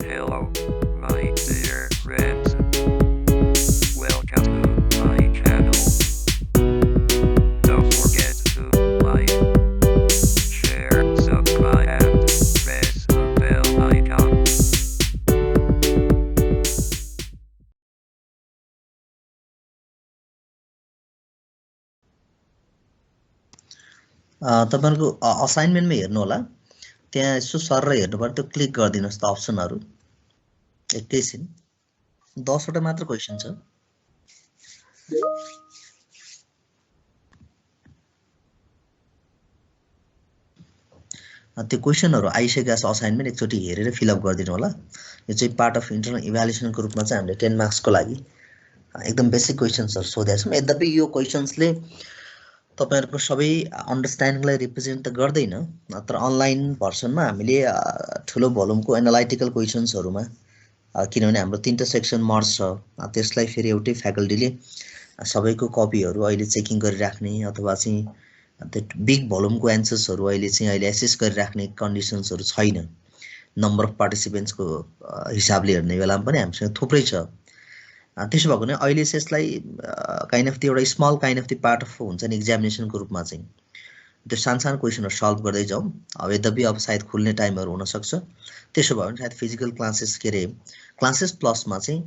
Hello, my dear friends. Welcome to my channel. Don't forget to like, share, subscribe, and press the bell icon. तपाईहरुको असाइनमेन्टमा हेर्नु होला त्यहाँ यसो sir हेर्नुबाट त्यो click गरिदिनुस् त अप्सनहरु एकैछिन 10 वटा मात्र क्वेशन छ त्यो क्वेशनहरु आइसकेका छ असाइनमेन्ट एकचोटी हेरेर फिल अप गरिदिनु होला यो चाहिँ पार्ट अफ इन्टरनल इभ्यालुएसनको रूपमा चाहिँ हामीले 10 मार्क्स को लागि एकदम बेसिक क्वेशन्सहरु सोधेका छौं यद्यपि यो क्वेशन्सले तपाईहरुको सबै अन्डरस्ट्यान्डिङलाई रिप्रेजेन्ट त गर्दैन तर अनलाइन भर्सनमा हामीले ठुलो भोल्युमको एनालाइटिकल क्वेशन्सहरुमा किनभने हाम्रो तीनटा सेक्सन मर्ज छ त्यसलाई फेरि एउटै फ्याकल्टीले सबैको कपीहरु अहिले चेकिङ गरिराख्ने अथवा चाहिँ त्यो बिग भोल्युमको एन्सर्सहरु अहिले एसेस गरिराख्ने कन्डिसन्सहरु छैन नम्बर अफ पार्टिसिपेन्ट्सको हिसाबले हेर्ने बेलामा पनि हामीसँग थुप्रै छ त्यसो भएको भने अहिले चाहिँ यसलाई काइन्ड अफ एउटा small kind of the part of हुन्छ नि एक्जामिनेसनको रूपमा चाहिँ त्यो सानो क्वेशनहरु सल्भ गर्दै जाउँ अब यद्यपि अब सायद खुल्ने टाइमहरु हुन सक्छ त्यसो भयो भने सायद फिजिकल क्लासेस प्लसमा चाहिँ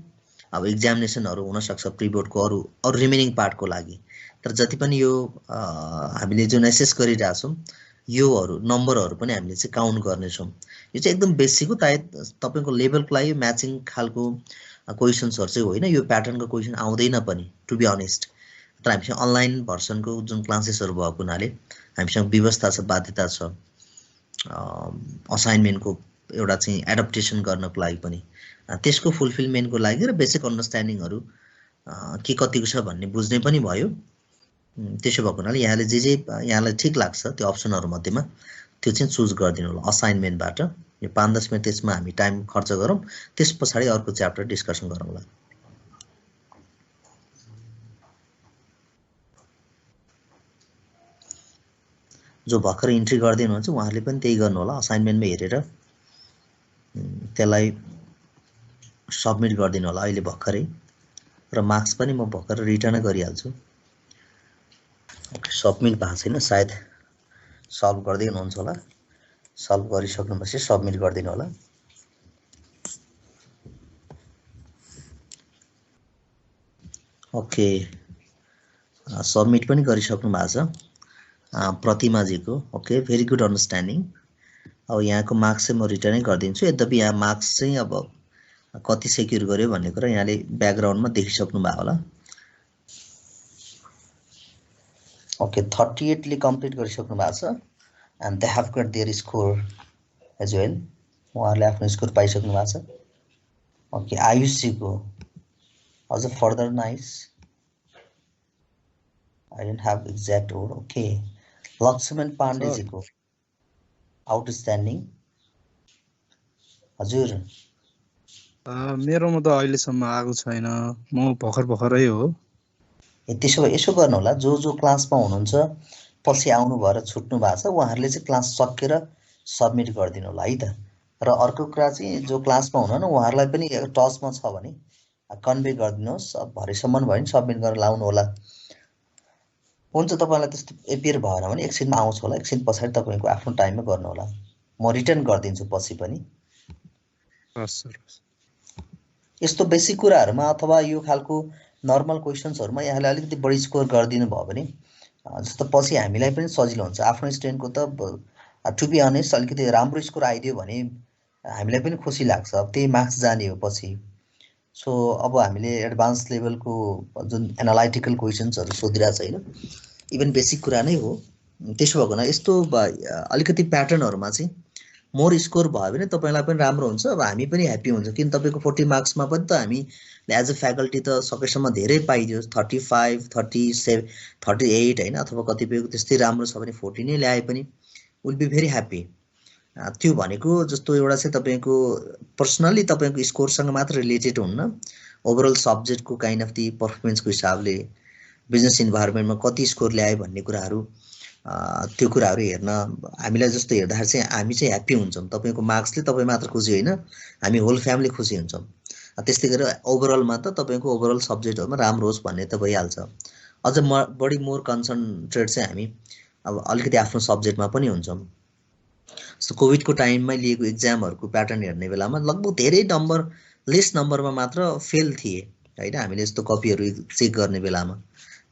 अब एक्जामिनेसनहरु हुन सक्छ प्री बोर्डको अरु रिमेनिङ पार्टको लागि तर जति पनि यो हामीले जुन एसेस गरिरहेका छौं योहरु नम्बरहरु पनि हामीले चाहिँ काउन्ट गर्ने छौं यो चाहिँ एकदम बेसिक हो तपाईको लेभलको लागि म्याचिङ खालको क्वेशन्सहरु चाहिँ होइन यो प्याटर्नको क्वेशन आउँदैन पनि टु बी अनेस्ट तर हामीसँग अनलाइन भर्सनको जुन क्लासेसहरु भएको हुनाले हामीसँग व्यवस्था छ बाध्यता छ असाइनमेन्टको एउटा चाहिँ एडप्टेसन गर्नको लागि पनि त्यसको फुलफिलमेन्टको लागि र बेसिक अन्डरस्ट्यान्डिङहरु के कतिको छ भन्ने बुझ्ने पनि भयो त्यसो भएको हुनाले यहाँले जे यहाँलाई ठीक लाग्छ त्यो अप्सनहरु मध्येमा त्यो चाहिँ चुज गरिदिनु होला असाइनमेन्टबाट यो 5-10 मिनेट त्यसमा हामी टाइम खर्च गरौँ त्यसपछि अर्को च्याप्टर डिस्कसन गरौँला जो भर्खर इन्ट्री गर्दै हुनुहुन्छ उहाँहरूले पनि त्यही गर्नु होला असाइनमेन्टमा हेरेर त्यसलाई सबमिट गरिदिनु होला अहिले भर्खरै र मार्क्स पनि म भर्खर रिटर्न गरिहाल्छु सबमिट भएको छैन सायद सल्भ गर्दै हुनुहुन्छ होला सल्भ गरिसक्नुपछि सबमिट गरिदिनु होला ओके सबमिट पनि गरिसक्नु भएको छ प्रतिमा जीको ओके भेरी गुड अन्डरस्ट्यान्डिङ अब यहाँको मार्क्स चाहिँ म रिटर्नै गरिदिन्छु यद्यपि यहाँ मार्क्स चाहिँ अब कति सेक्युर गर्यो भन्ने कुरा यहाँले ब्याकग्राउन्डमा देखिसक्नु भएको होला ओके 38 ले कम्प्लिट गरिसक्नु भएको छ and they have got their score as well उहाँहरूले आफ्नो स्कोर पाइसक्नु भएको छ ओके आयुषजीको अझ further nice I didn't have exact word. Okay. Lakshman Pandey ji ko outstanding. हजुर मेरोमा त अहिलेसम्म आएको छैन म भर्खरै हो त्यसो भए यसो गर्नु होला जो क्लासमा हुनुहुन्छ पछि आउनु भएर छुट्नु भएको छ उहाँहरूले चाहिँ क्लास सकेर सबमिट गरिदिनु होला है त र अर्को कुरा चाहिँ जो क्लासमा हुनुहुन्न उहाँहरूलाई पनि टचमा छ भने कन्भे गरिदिनुहोस् भरेसम्म भयो भने सबमिट गरेर लाउनु होला हुन्छ तपाईलाई त्यस्तो एपियर भएन भने एकछिनमा आउँछ होला एकछिन पछाडी तपाईको आफ्नो टाइममा गर्नु होला म रिटर्न गर्दिन्छु पछि पनि हस् सर यस्तो बेसिक कुराहरुमा अथवा यो खालको नर्मल क्वेशन्सहरुमा यहाँले अलिकति बढी स्कोर गर्दिनु भयो भने जस्तो पछि हामीलाई पनि सजिलो हुन्छ आफ्नो स्टुडेन्टको त टु बी अनेस्ट अलिकति राम्रो स्कोर आइदियो भने हामीलाई पनि खुसी लाग्छ अब त्यही मार्क्स जाने हो पछि सो अब हामीले एडभान्स लेभलको जुन एनालाइटिकल क्वेशन्सहरु सोधिरा छैन इभन बेसिक कुरा नै हो त्यसो भएको न यस्तो अलिकति प्याटर्नहरुमा चाहिँ मोर स्कोर भयो भने तपाईलाई पनि राम्रो हुन्छ अब हामी पनि ह्यापी हुन्छ किन तपाईको 40 मार्क्समा पनि त हामी एज अ फ्याकल्टी त सकेसम्म धेरै पाइदियो 35 37 38 हैन अथवा कतिपयको त्यस्तै राम्रो छ भने 40 नै ल्याए पनि विल बी भेरी ह्यापी त्यो भनेको जस्तो एउटा चाहिँ तपाईको पर्सनली तपाईको स्कोरसँग मात्र रिलेटेड हुन्न ओभरअल सब्जेक्टको काइन्ड अफ दी परफर्मेन्सको हिसाबले बिजनेस इन्भाइरोमेन्टमा कति स्कोर ल्याए भन्ने कुराहरु त्यो कुराहरू हेर्न हामीलाई जस्तो हेर्दाखेरि चाहिँ हामी चाहिँ ह्याप्पी हुन्छौँ। तपाईँको मार्क्सले तपाईँ मात्र खुसी होइन, हामी होल फ्यामिली खुसी हुन्छौँ। त्यस्तै गरेर ओभरअलमा त तपाईँको ओभरअल सब्जेक्टहरूमा राम्रो होस् भन्ने त भइहाल्छ। अझ बढी मोर कन्सन्ट्रेट चाहिँ हामी अब अलिकति आफ्नो सब्जेक्टमा पनि हुन्छौँ। सो कोभिडको टाइममा लिएको इक्जामहरूको प्याटर्न हेर्ने बेलामा लगभग धेरै नम्बर लेस नम्बरमा मात्र फेल थिए होइन। हामीले यस्तो कपीहरू चेक गर्ने बेलामा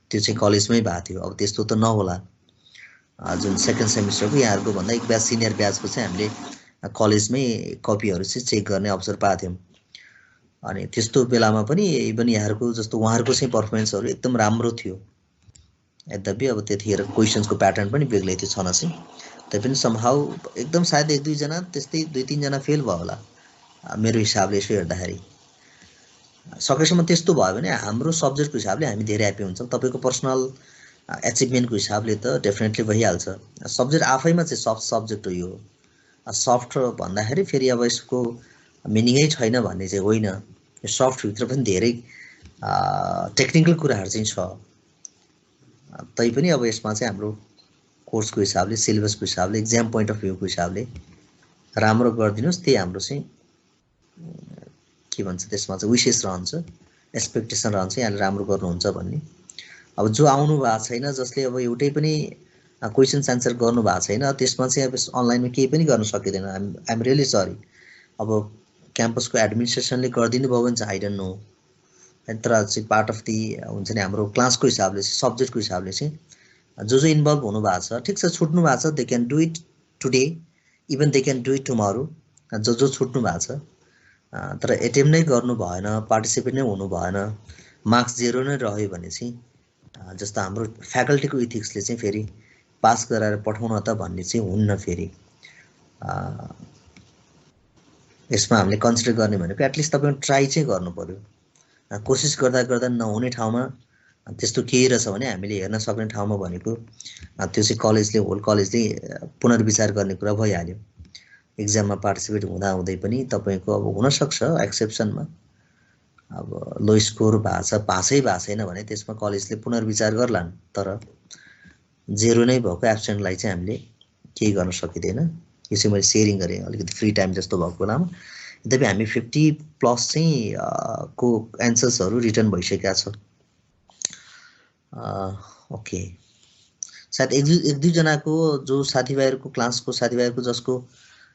त्यो चाहिँ कलेजमै भएको थियो। अब त्यस्तो त नहोला। जुन सेकेन्ड सेमिस्टरको यहाँहरूको भन्दा एक ब्याच सिनियर ब्याचको चाहिँ हामीले कलेजमै कपीहरू चाहिँ चेक गर्ने अवसर पाएको थियौँ। अनि त्यस्तो बेलामा पनि इभन यहाँहरूको जस्तो उहाँहरूको चाहिँ पर्फर्मेन्सहरू एकदम राम्रो थियो। यद्यपि अब त्यतिखेर क्वेसन्सको प्याटर्न पनि बेग्लै थियो छन चाहिँ, तैपनि समहाउ एकदम सायद 1-2 जना त्यस्तै 2-3 जना फेल भयो होला मेरो हिसाबले यसो हेर्दाखेरि। सकेसम्म त्यस्तो भयो भने हाम्रो सब्जेक्टको हिसाबले हामी धेरै ह्याप्पी हुन्छौँ। तपाईँको पर्सनल एचिभमेन्टको हिसाबले त डेफिनेटली भइहाल्छ। सब्जेक्ट आफैमा चाहिँ सफ्ट सब्जेक्ट हो यो। सफ्ट भन्दाखेरि फेरि अब यसको मिनिङै छैन भन्ने चाहिँ होइन। यो सफ्टभित्र पनि धेरै टेक्निकल कुराहरू चाहिँ छ। तैपनि अब यसमा चाहिँ हाम्रो कोर्सको हिसाबले, सिलेबसको हिसाबले, एक्जाम पोइन्ट अफ भ्यूको हिसाबले राम्रो गरिदिनुहोस्, त्यही हाम्रो चाहिँ के भन्छ त्यसमा चाहिँ विशेष रहन्छ, एक्सपेक्टेसन रहन्छ यहाँले राम्रो गर्नुहुन्छ भन्ने। अब जो आउनु भएको छैन, जसले अब एउटै पनि क्वेसन्स एन्सर गर्नु भएको छैन, त्यसमा चाहिँ अब अनलाइनमा केही पनि गर्न सकिँदैन। I am really sorry. अब क्याम्पसको एडमिनिस्ट्रेसनले गरिदिनु भयो भने चाहिँ आई डोन्ट नो, तर चाहिँ पार्ट अफ दि हुन्छ नि हाम्रो क्लासको हिसाबले चाहिँ, सब्जेक्टको हिसाबले चाहिँ जो इन्भल्भ हुनु भएको छ, ठिक छ छुट्नु भएको छ, they can do it today, even they can do it tomorrow. जो छुट्नु भएको छ तर एटेम्प नै गर्नु भएन, पार्टिसिपेट नै हुनु भएन, मार्क्स 0 नै रह्यो भने चाहिँ जस्तो हाम्रो फ्याकल्टीको इथिक्सले चाहिँ फेरि पास गराएर पठाउन त भन्ने चाहिँ हुन्न। फेरि यसमा हामीले कन्सिडर गर्ने भनेको एटलिस्ट तपाईँ ट्राई चाहिँ गर्नु पर्यो। कोसिस गर्दा गर्दा नहुने ठाउँमा त्यस्तो केही रहेछ भने हामीले हेर्न सक्ने ठाउँमा भनेको त्यो चाहिँ कलेजले, होल कलेजले पुनर्विचार गर्ने कुरा भइहाल्यो। एक्जाममा पार्टिसिपेट हुँदै पनि तपाईँको अब हुनसक्छ एक्सेप्सनमा अब लो स्कोर भएको छ, पासै भएको छैन भने त्यसमा कलेजले पुनर्विचार गर्लान्। तर 0 नै भएको एब्सेन्टलाई चाहिँ हामीले केही गर्न सकिँदैन। यो चाहिँ मैले सेयरिङ गरेँ अलिकति फ्री टाइम जस्तो भएको बेलामा। यद्यपि हामी 50+ चाहिँ को एन्सर्सहरू रिटर्न भइसकेका छ। ओके, सायद 1-2 जनाको जो साथीभाइहरूको क्लासको साथीभाइहरूको जसको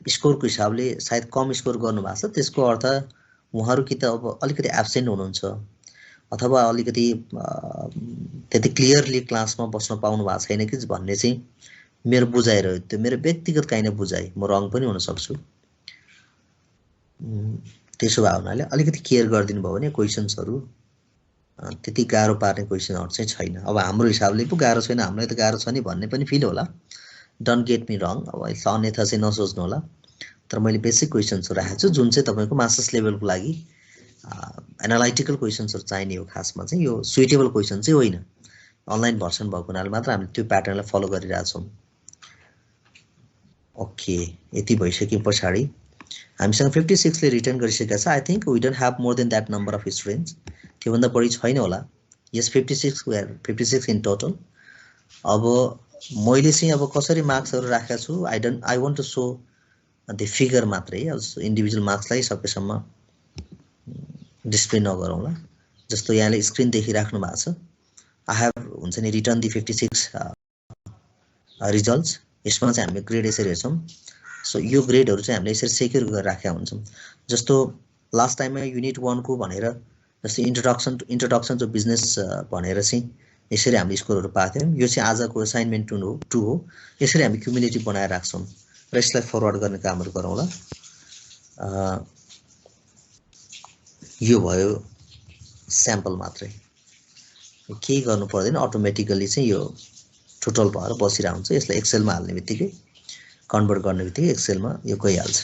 स्कोरको हिसाबले सायद कम स्कोर गर्नुभएको छ, त्यसको अर्थ उहाँहरू कि त अब अलिकति एब्सेन्ट हुनुहुन्छ अथवा अलिकति त्यति क्लियरली क्लासमा बस्न पाउनु भएको छैन कि भन्ने चाहिँ मेरो बुझाइ रह्यो। त्यो मेरो व्यक्तिगत काइन्ड अफ बुझाइ, म रङ पनि हुन सक्छु। त्यसो भए हुनाले अलिकति केयर गरिदिनु भयो भने क्वेसन्सहरू त्यति गाह्रो पार्ने क्वेसनहरू चाहिँ छैन। अब हाम्रो हिसाबले पो गाह्रो छैन, हामीलाई त गाह्रो छ नि भन्ने पनि फिल होला। डोन्ट गेट मी रङ, अब अन्यथा चाहिँ नसोच्नु होला। तर मैले बेसिक क्वेसन्सहरू राखेको छु जुन चाहिँ तपाईँको मास्टर्स लेभलको लागि एनालाइटिकल क्वेसन्सहरू चाहिने हो। खासमा चाहिँ यो सुइटेबल क्वेसन चाहिँ होइन। अनलाइन भर्सन भएको हुनाले मात्र हामीले त्यो प्याटर्नलाई फलो गरिरहेछौँ। ओके, यति भइसके पछाडि हामीसँग 56ले रिटर्न गरिसकेका छ। I think we don't have more than that number of students. त्योभन्दा बढी छैन होला। यस 56 इन टोटल। अब मैले चाहिँ अब कसरी मार्क्सहरू राखेको छु, I want to show the figure मात्रै। अब इन्डिभिजुअल मार्क्सलाई सकेसम्म डिस्प्ले नगरौँला। जस्तो यहाँले स्क्रिन देखिराख्नु भएको छ, आई हेभ हुन्छ नि रिटर्न दि 56 रिजल्ट्स। यसमा चाहिँ हामीले ग्रेड यसरी हेर्छौँ। सो यो ग्रेडहरू चाहिँ हामीले यसरी सेक्युर गरेर राखेका हुन्छौँ। जस्तो लास्ट टाइममा युनिट 1 को भनेर जस्तो इन्ट्रोडक्सन टु बिजनेस भनेर चाहिँ यसरी हामीले स्कोरहरू पाएको थियौँ। यो चाहिँ आजको असाइनमेन्ट 2 हो। यसरी हामी क्युमुलेटिभ बनाएर राख्छौँ र यसलाई फरवर्ड गर्ने कामहरू गरौँला। यो भयो स्याम्पल मात्रै, केही गर्नु पर्दैन। अटोमेटिकली चाहिँ यो टोटल भएर बसिरहेको हुन्छ। यसलाई एक्सेलमा हाल्ने बित्तिकै, कन्भर्ट गर्ने बित्तिकै एक्सेलमा यो गइहाल्छ।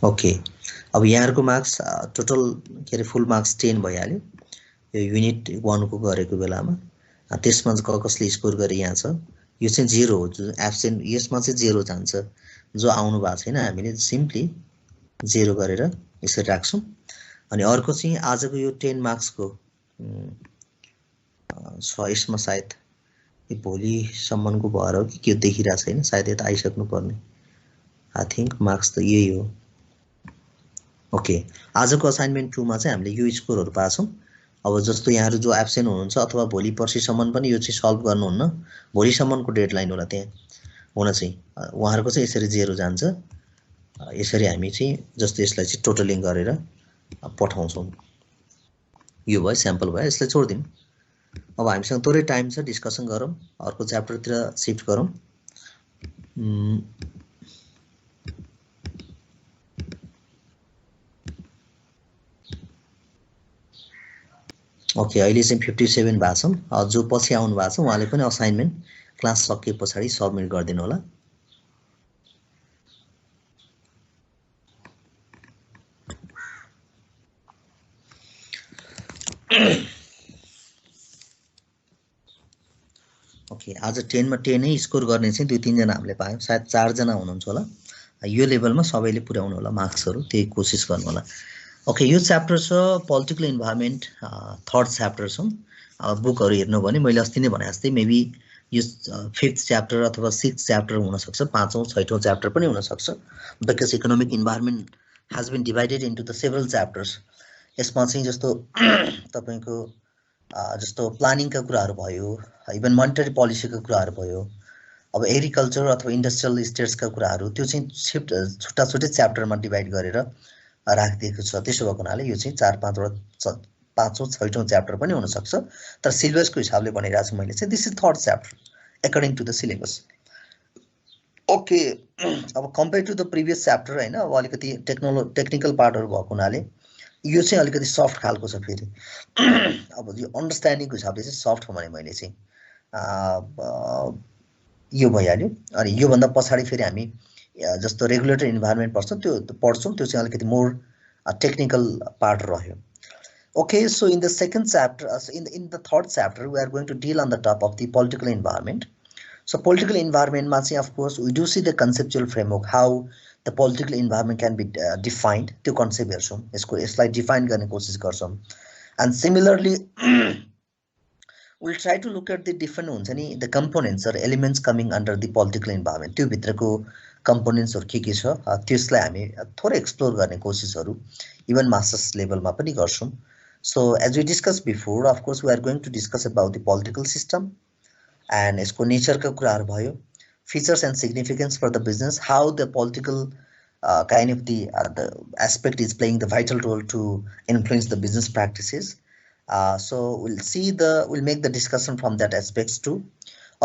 ओके, अब यहाँहरूको मार्क्स टोटल के अरे फुल मार्क्स 10 भइहाल्यो यो युनिट 1 को गरेको बेलामा। त्यसमा चाहिँ कसले स्कोर गरे यहाँ छ यो चाहिँ 0 हो जो एब्सेन्ट यसमा चाहिँ 0 जान्छ जो आउनु भएको छैन हामीले सिम्पली 0 गरेर यसरी राख्छौं अनि अर्को चाहिँ आजको यो 10 मार्क्सको यसमा सायद यो भोलि सम्मको भएर हो कि के देखिरा छैन सायद यता आइसक्नु पर्ने आई थिंक मार्क्स त यही हो ओके आजको असाइनमेन्ट 2 मा चाहिँ हामीले यो स्कोरहरु पाछौं अब जस्तो यहाँहरु जो एब्सेन्ट हुनुहुन्छ अथवा भोलि पर्सि सम्म पनि यो चाहिँ सल्भ गर्नुहुन्न भोलि सम्मको डेडलाइन होला त्यहाँ हुन चाहिँ उहाँहरुको चाहिँ यसरी 0 जान्छ यसरी हामी चाहिँ जस्तो यसलाई चाहिँ टोटलिङ गरेर पठाउँछौं यो भयो स्याम्पल भयो यसलाई छोड्दियौं अब हामीसँग थोरै टाइम छ डिस्कसन गरौँ अर्को च्याप्टरतिर शिफ्ट गरौँ ओके अहिले चाहिँ 57 भएको छ जो पछि आउनु भएको छ उहाँले पनि असाइनमेन्ट क्लास सकिए पछाडी सबमिट गर्दिनु होला ओके आज 10 मा 10 नै स्कोर गर्ने चाहिँ 2-3 जना हामीले पायौं सायद 4 जना हुनुहुन्छ होला यो लेभलमा सबैले पुर्याउनु होला मार्क्सहरु त्यही कोशिश गर्नु होला ओके यो च्याप्टर छ पोलिटिकल इन्भाइरोमेन्ट थर्ड च्याप्टर छ बुकहरु हेर्नु भने मैले अस्ति नै भने जस्तै मेबी यो 5th च्याप्टर अथवा 6th च्याप्टर हुन सक्छ 5औं 6औं च्याप्टर पनि हुन सक्छ because economic environment has been divided into the several chapters यसमा चाहिँ जस्तो तपाईको जस्तो प्लानिङका कुराहरु भयो इभन मोनेटरी पोलिसीका कुराहरु भयो अब एग्रिकल्चर अथवा इन्डस्ट्रियल स्टेट्सका कुराहरु त्यो चाहिँ छुट्टा छुट्टै च्याप्टरमा डिवाइड गरेर राखिदिएको छ त्यसो भएको हुनाले यो चाहिँ 4-5 वटा 5औं 6औं च्याप्टर पनि हुन सक्छ तर सिलेबसको हिसाबले भनिरहेको छु मैले चाहिँ this is third chapter according to the syllabus okay अब compare to the previous chapter हैन अब अलिकति टेक्निकल पार्टहरु भएको हुनाले यो चाहिँ अलिकति सफ्ट खालको छ फेरि अब यो अन्डरस्ट्यान्डिङको हिसाबले चाहिँ सफ्ट हो भने मैले चाहिँ यो भइहाल्यो अनि यो भन्दा पछाडी फेरि हामी जस्तो रेगुलेटरी इन्भाइरोमेन्ट पढ्छौं त्यो चाहिँ अलिकति मोर टेक्निकल पार्ट रह्यो okay so in the second chapter in the third chapter we are going to deal on the top of the political environment so political environment ma of course we do see the conceptual framework how the political environment can be defined त्यो concept हेर्छौं यसलाई define गर्ने कोशिश गर्छौं and similarly we'll try to look at the different हुन्छ नि the components or elements coming under the political environment त्यो भित्रको components हरु के छ त्यसलाई हामी थोरै एक्सप्लोर गर्ने कोशिशहरु इभन मास्टर्स लेभलमा पनि गर्छौं so as we discussed before of course we are going to discuss about the political system and यसको नेचर का कुराहरु भयो features and significance for the business how the political kind of the aspect is playing the vital role to influence the business practices so we'll make the discussion from that aspects too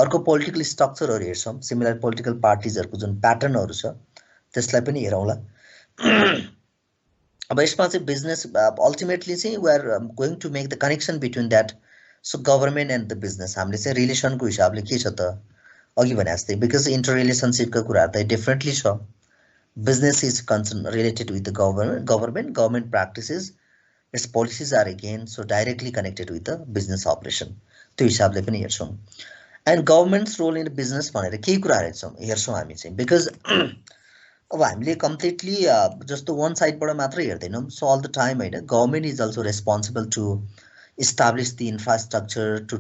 अर्को political स्ट्रक्चरहरु हेर्छौं similar political पार्टीजहरुको जुन प्याटर्नहरु छ त्यसलाई पनि हेरौँला अब यसमा चाहिँ business ultimately चाहिँ we are going to make the connection between that so government and the business हामीले चाहिँ रिलेसनको हिसाबले के छ त अघि भने जस्तै बिकज इन्टर रिलेसनशिपका कुराहरु त डिफरेन्टली छ business is concern related with the government practices its policies are again so directly connected with the business operation त्यो हिसाबले पनि हेर्छौं and government's role in business भनेर केही कुराहरु हेर्छौं हामी चाहिँ बिकज अब हामीले कम्प्लिटली जस्तो वन साइडबाट मात्र हेर्दैनौं सो अल द टाइम हैन government is also responsible to establish the infrastructure to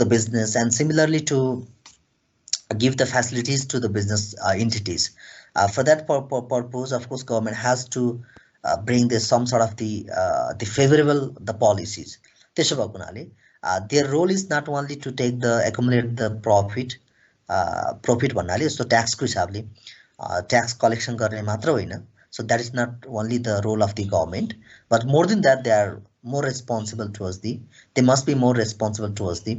the business and similarly to give the facilities to the business entities for that purpose of course government has to bring this some sort of the favorable the policies त्यसो भएको हुनाले their role is not only to take the accumulate the profit भन्नाले जस्तो tax को हिसाबले tax collection गर्ने मात्र होइन so that is not only the role of the government but more than that they are more responsible towards they must be more responsible towards the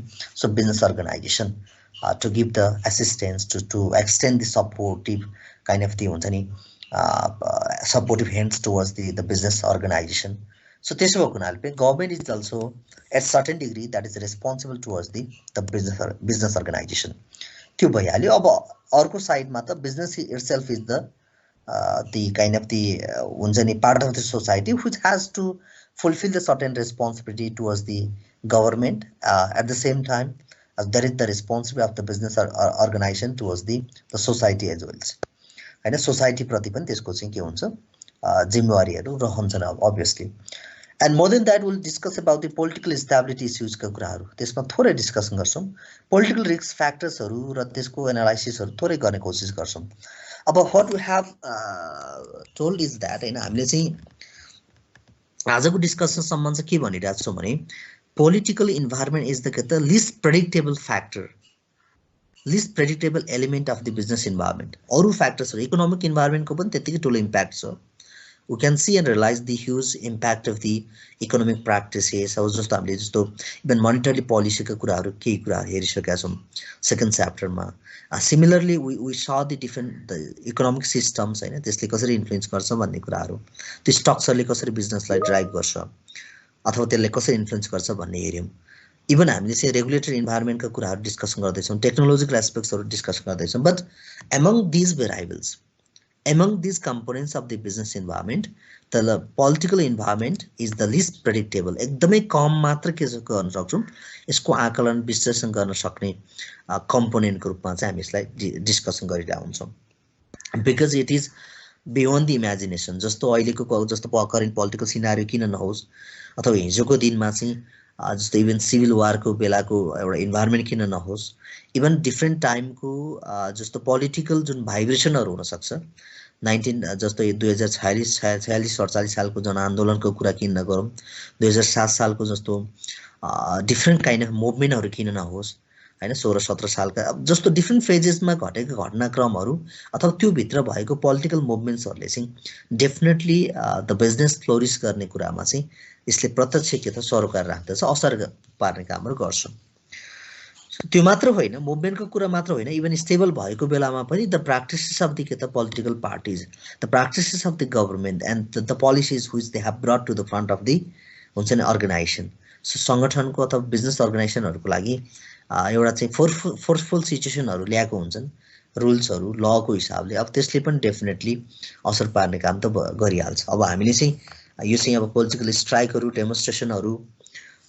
business organization to give the assistance to extend the supportive kind of the हुन्छ नि supportive hands towards the business organization so त्यसो भएको हुनाले government is also at certain degree that is responsible towards the business organization त्यो भइहाल्यो अब अर्को साइडमा त business itself is the kind of the हुन्छ नि part of the society which has to fulfill the certain responsibility towards the government. At the same time, there is the responsibility of the business or organization towards the society as well. हैन society प्रति पनि त्यसको चाहिँ के हुन्छ जिम्मेवारीहरू रहन्छन् obviously. And more than that, we'll discuss about the political stability issues का कुराहरू त्यसमा थोरै डिस्कसन गर्छौं. Political risk factors हरू र त्यसको एनालाइसिस हरू थोरै गर्ने कोसिस गर्छौं. अब what we have told is that हैन हामीले चाहिँ आजको डिस्कसन सम्म चाहिँ के भनिरहेको छौं भने political environment is the least predictable factor, least predictable element of the business environment. अरु factors हरू economic environment को पनि त्यतिकै ठुलो impact छ. We can see and realize the huge impact of the economic practices. अब जस्तो हामीले जस्तो even monetary policy का कुराहरू केही कुराहरू हेरिसकेका छौं second chapter मा. Similarly, we saw the different economic systems हैन त्यसले कसरी इन्फ्लुएन्स गर्छ भन्ने कुराहरू, त्यो स्ट्रक्चरले कसरी बिजनेसलाई ड्राइभ गर्छ अथवा त्यसले कसरी इन्फ्लुएन्स गर्छ भन्ने हेर्यौं. इभन हामीले चाहिँ रेगुलेटरी इन्भाइरोमेन्टका कुराहरू डिस्कसन गर्दैछौं, टेक्नोलोजिकल एस्पेक्ट्सहरू डिस्कसन गर्दैछौं. But among these variables, among these components of the business environment, the political environment is the least predictable. एकदमै कम मात्र के गर्न सक्छौं यसको आकलन विश्लेषण गर्न सक्ने कम्पोनेन्टको रूपमा चाहिँ हामी यसलाई डिस्कसन गरिरहेका हुन्छौं. Because it is beyond the imagination. जस्तो अहिलेको जस्तो करेन्ट पोलिटिकल सिनारियो किन नहोस् अथवा हिजोको दिनमा चाहिँ जस्तो इभन सिभिल वारको बेलाको एउटा इन्भाइरोमेन्ट किन नहोस्, इभन डिफरेन्ट टाइमको जस्तो पोलिटिकल जुन भाइब्रेसनहरू हुन सक्छ 19 जस्तो 2046-47 सालको जनआन्दोलनको कुरा किन नगरौँ, 2007 सालको जस्तो डिफरेन्ट काइन्ड अफ मुभमेन्टहरू किन नहोस् हैन, 16-17 सालका जस्तो डिफरेन्ट फेजेसमा घटेका घटनाक्रमहरू अथवा त्यो भित्र भएको पोलिटिकल मुभमेन्ट्सहरूले चाहिँ डेफिनेटली द बिजनेस फ्लोरिश गर्ने कुरामा चाहिँ यसले प्रत्यक्ष के त सरोकार राख्दछ, असर पार्ने कामहरू गर्छ. त्यो मात्र होइन, मुभमेन्टको कुरा मात्र होइन, इभन स्टेबल भएको बेलामा पनि द प्र्याक्टिसेस अफ द के त political parties, the practices of the government and the policies which they have brought to the front of the हुन्छ नि अर्गनाइजेसन. सो संगठनको अथवा बिजनेस अर्गनाइजेसनहरूको लागि एउटा चाहिँ फोर्सफुल सिचुएसनहरू ल्याएको हुन्छन् रुल्सहरू लको हिसाबले. अब त्यसले पनि डेफिनेटली असर पार्ने काम त गरिहाल्छ. अब हामीले चाहिँ यो चाहिँ अब पोलिटिकल स्ट्राइकहरू, डेमोन्स्ट्रेसनहरू,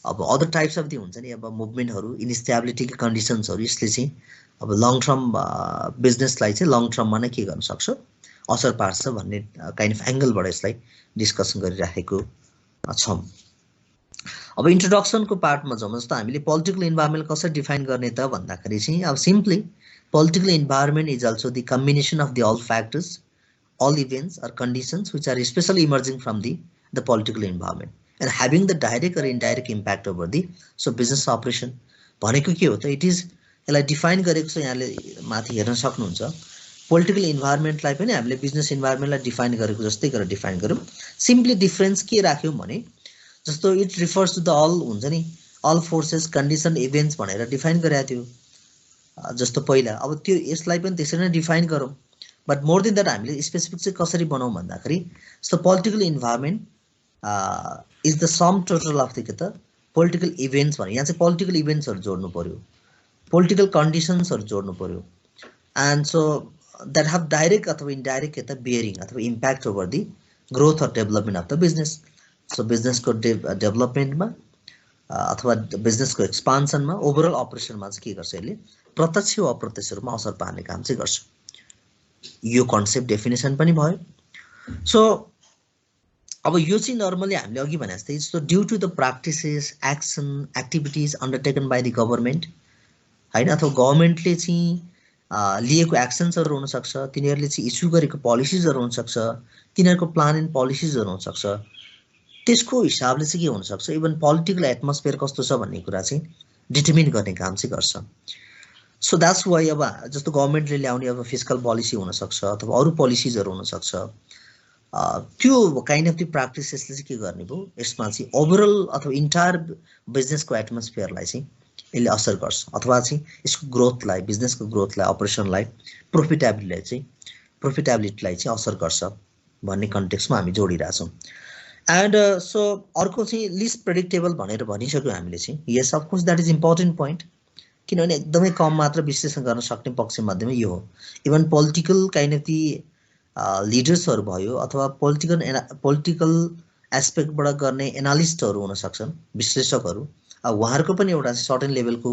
अब अदर टाइप्स अफ दि हुन्छ नि अब मुभमेन्टहरू, इनस्टेबिलिटीको कन्डिसन्सहरू, यसले चाहिँ अब लङ टर्म बिजनेसलाई चाहिँ लङ टर्ममा नै के गर्न सक्छ, असर पार्छ भन्ने काइन्ड अफ एंगलबाट यसलाई डिस्कसन गरिराखेको छौं. अब इन्ट्रोडक्सनको पार्टमा जाउँ. जस्तो हामीले पोलिटिकल इन्भाइरोमेन्ट कसरी डिफाइन गर्ने त भन्दाखेरि चाहिँ अब simply political environment is also the combination of the all factors, all events or conditions which are specially emerging from the political environment and having the direct or indirect impact over the business operation. भनेको के हो त, it is यसलाई define गरेको छ यहाँले माथि हेर्न सक्नुहुन्छ. पोलिटिकल इन्भाइरोमेन्टलाई पनि हामीले बिजनेस इन्भाइरोमेन्टलाई डिफाइन गरेको जस्तै गरेर डिफाइन गरौँ. सिम्पली डिफरेन्स के राख्यौं भने जस्तो it refers to the all हुन्छ नि अल फोर्सेस कन्डिसन इभेन्ट्स भनेर डिफाइन गरेको थियो जस्तो पहिला. अब त्यो यसलाई पनि त्यसरी नै डिफाइन गरौँ. बट मोर देन द्याट हामीले स्पेसिफिक चाहिँ कसरी बनाउँ भन्दाखेरि जस्तो political environment is the sum total of the political events भने यहाँ चाहिँ political events हरू जोड्नु पर्यो, political conditions हरू जोड्नु पर्यो, and so that have direct अथवा indirect के त bearing अथवा impact over the growth or development of the business. So business को development मा अथवा business को expansion मा overall operation मा चाहिँ के गर्छ यसले प्रत्यक्ष वा अप्रत्यक्ष रूपमा असर पार्ने काम चाहिँ गर्छ. यो कन्सेप्ट डेफिनेसन पनि भयो. सो अब यो चाहिँ नर्मली हामीले अघि भने जस्तै जस्तो due to the practices action activities undertaken by the government हैन, अथवा गभर्नमेन्टले चाहिँ लिएको एक्सन्सहरू हुन सक्छ, तिनीहरूले चाहिँ इस्यु गरेको पोलिसिजहरू हुन सक्छ, तिनीहरूको प्लान एन्ड पोलिसिजहरू हुन सक्छ. त्यसको हिसाबले चाहिँ के हुन सक्छ, इभन पोलिटिकल एटमोस्फियर कस्तो छ भन्ने कुरा चाहिँ डिटर्मिन गर्ने काम चाहिँ गर्छ. सो द्याट्स वाइ अब जस्तो गभर्नमेन्टले ल्याउने अब फिस्कल पोलिसी हुन सक्छ अथवा अरू पोलिसिजहरू हुन सक्छ. त्यो काइन्ड अफ द प्र्याक्टिसेसले चाहिँ के गर्ने भयो, यसमा चाहिँ ओभरअल अथवा इन्टायर बिजनेसको एटमोस्फियरलाई चाहिँ यसले असर गर्छ अथवा चाहिँ यसको ग्रोथलाई, बिजनेसको ग्रोथलाई, अपरेसनलाई, प्रोफिटेबिलिटीलाई चाहिँ असर गर्छ भन्ने कन्टेक्स्टमा हामी जोडिरहेछौँ. एन्ड सो अर्को चाहिँ लिस्ट प्रेडिक्टेबल भनेर भनिसक्यौँ हामीले चाहिँ. यस of course that is important point, किनभने एकदमै कम मात्र विश्लेषण गर्न सक्ने पक्षमध्येमा यो हो. Even political kind of the लिडर्सहरू भयो अथवा पोलिटिकल एस्पेक्टबाट गर्ने एनालिस्टहरू हुन सक्छन्, विश्लेषकहरू उहाँहरूको पनि एउटा सर्टेन लेभलको